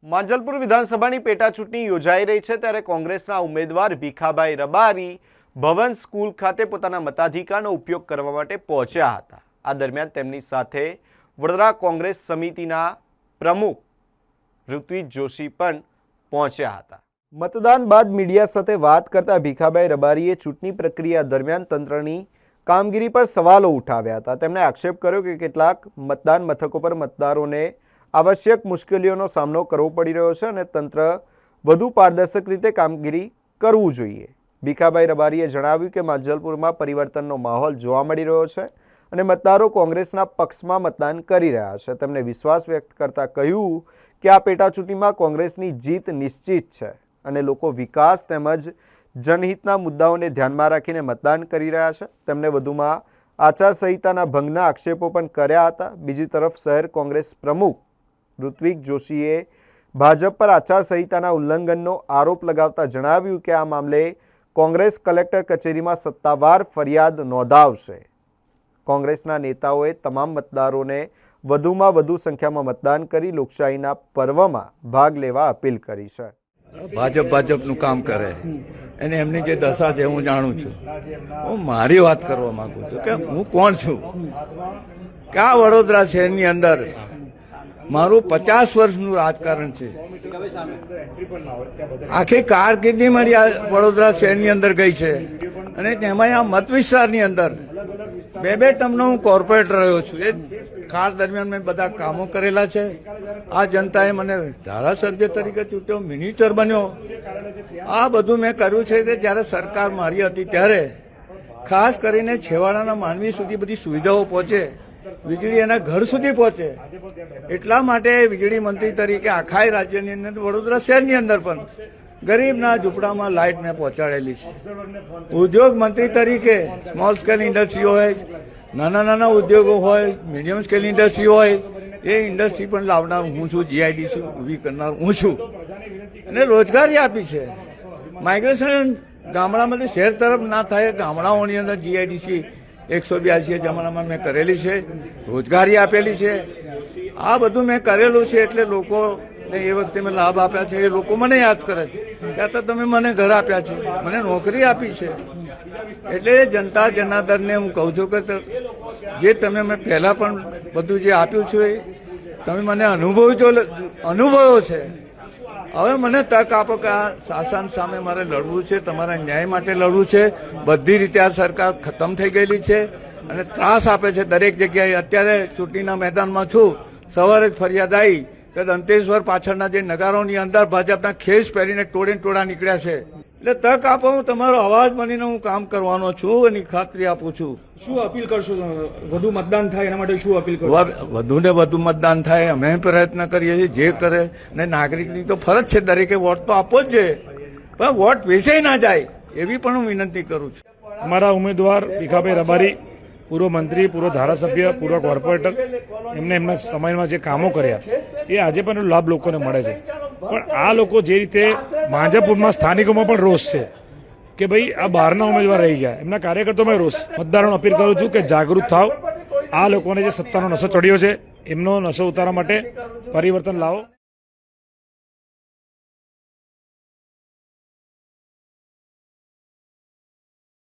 માંજલપુર વિધાનસભાની પેટા ચૂંટણી યોજાઈ રહી છે ત્યારે કોંગ્રેસના ઉમેદવાર ભીખાભાઈ રબારી ભવન સ્કૂલ ખાતે પોતાના મતાધિકારનો ઉપયોગ કરવા માટે પહોંચ્યા હતા। આ દરમિયાન તેમની સાથે વડોદરા કોંગ્રેસ સમિતિના પ્રમુખ ઋત્વિજ જોશી પણ પહોંચ્યા હતા। મતદાન બાદ મીડિયા સાથે વાત કરતા ભીખાભાઈ રબારીએ ચૂંટણી પ્રક્રિયા દરમિયાન તંત્રની કામગીરી પર સવાલો ઉઠાવ્યા હતા। તેમણે આક્ષેપ કર્યો કે કેટલાક મતદાન મથકો પર મતદારોને આવશ્યક મુશ્કેલીઓનો સામનો કરવો પડી રહ્યો છે અને તંત્ર વધુ પારદર્શક રીતે કામગીરી કરવું જોઈએ। ભીખાભાઈ રબારીએ જણાવ્યું કે માંજલપુરમાં પરિવર્તનનો માહોલ જોવા મળી રહ્યો છે અને મતદારો કોંગ્રેસના પક્ષમાં મતદાન કરી રહ્યા છે। તેમણે વિશ્વાસ વ્યક્ત કરતા કહ્યું કે આ પેટા ચૂંટણીમાં કોંગ્રેસની જીત નિશ્ચિત છે અને લોકો વિકાસ તેમજ જનહિતના મુદ્દાઓને ધ્યાનમાં રાખીને મતદાન કરી રહ્યા છે। તેમણે વધુમાં આચારસંહિતાના ભંગના આક્ષેપો પણ કર્યા હતા। બીજી તરફ શહેર કોંગ્રેસ પ્રમુખ ઋત્વિજ જોશીએ ભાજપ પર આચારસંહિતાના ઉલ્લંઘનનો આરોપ લગાવતા જણાવ્યું કે આ મામલે કોંગ્રેસ કલેક્ટર કચેરીમાં સત્તાવાર ફરિયાદ નોંધાવશે। કોંગ્રેસના નેતાઓએ તમામ મતદારોને વધુમાં વધુ સંખ્યામાં મતદાન કરી લોકશાહીના પર્વમાં ભાગ લેવા અપીલ કરી છે। ભાજપનું કામ કરે અને એમની જે દશા છે હું જાણું છું। હું મારી વાત કરવા માંગુ છું કે હું કોણ છું કે આ વડોદરા શહેરની અંદર મારું 50 વર્ષનું રાજકારણ છે। આખી કારકિર્દી મારી આ વડોદરા શહેરની અંદર ગઈ છે અને તેમાં આ મત વિસ્તારની અંદર બે ટર્મનો હું કોર્પોરેટર રહ્યો છું। એ કાળ દરમિયાન મેં બધા કામો કરેલા છે। આ જનતાએ મને ધારાસભ્ય તરીકે ચૂંટ્યો, મિનિસ્ટર બન્યો। આ બધું મેં કર્યું છે કે જ્યારે સરકાર મારી હતી ત્યારે ખાસ કરીને છેવાડાના માનવી સુધી બધી સુવિધાઓ પહોંચે, વીજળી એના ઘર સુધી પહોંચે, એટલા માટે વીજળી મંત્રી તરીકે આખા રાજ્યની અંદર વડોદરા શહેરની અંદર પણ ગરીબના ઝૂંપડામાં લાઇટ મેં પહોંચાડેલી છે। ઉદ્યોગ મંત્રી તરીકે સ્મોલ સ્કેલ ઇન્ડસ્ટ્રી હોય, નાના ઉદ્યોગો હોય, મીડિયમ સ્કેલ ઇન્ડસ્ટ્રી હોય, એ ઇન્ડસ્ટ્રી પણ લાવનાર હું છું। જીઆઈડીસી ઊભી કરનાર હું છું અને રોજગારી આપી છે। માઇગ્રેશન ગામડામાંથી શહેર તરફ ના થાય, ગામડાઓની અંદર જીઆઈડીસી 182 જમાનામાં મેં કરેલી છે, રોજગારી આપેલી છે। આ બધું મેં કરેલું છે એટલે લોકોને એ વખતે મેં લાભ આપ્યા છે। એ લોકો મને યાદ કરે છે કે આ તો તમે મને ઘર આપ્યા છે, મને નોકરી આપી છે। એટલે જનતા જનાર્દનને હું કહું છું કે જે તમે મેં પહેલા પણ બધું જે આપ્યું છે તમે મને અનુભવ્યો છે। હવે મને તક આપો કે આ શાસન સામે મારે લડવું છે, તમારા ન્યાય માટે લડવું છે। બધી રીતે આ સરકાર ખતમ થઈ ગયેલી છે અને ત્રાસ આપે છે દરેક જગ્યાએ। અત્યારે ચૂંટણીના મેદાનમાં છું, સવારે જ ફરિયાદ આવી કે દંતેશ્વર પાછળના જે નગારોની અંદર ભાજપના ખેસ પહેરીને ટોળા નીકળ્યા છે। એટલે તક આપો, હું તમારો અવાજ બનીને હું કામ કરવાનો છું એની ખાતરી આપું છું। શું અપીલ કરશો? વધુ મતદાન થાય એના માટે શું અપીલ કરશો? વધુ ને વધુ મતદાન થાય અમે પ્રયત્ન કરીએ છીએ। જે કરે ને નાગરિકની તો ફરજ છે, દરેકે વોટ તો આપવો જ છે, પણ વોટ વેચાઈ ના જાય એવી પણ હું વિનંતી કરું છું। અમારા ઉમેદવાર ભીખાભાઈ રબારી, પૂર્વ મંત્રી, પૂર્વ ધારાસભ્ય, પૂર્વ કોર્પોરેટર, એમને એમના સમયમાં જે કામો કર્યા એ આજે પણ લાભ લોકોને મળે છે। પણ આ લોકો જે રીતે માંજલપુરમાં સ્થાનિકોમાં પણ રોષ છે કે ભાઈ આ બહારના ઉમેદવાર રહી ગયા, એમના કાર્યકર્તાઓમાં રોષ। મતદારોને અપીલ કરું છું કે જાગૃત થાવ, આ લોકોને જે સત્તાનો નશો ચડ્યો છે એમનો નશો ઉતારવા માટે પરિવર્તન લાવો।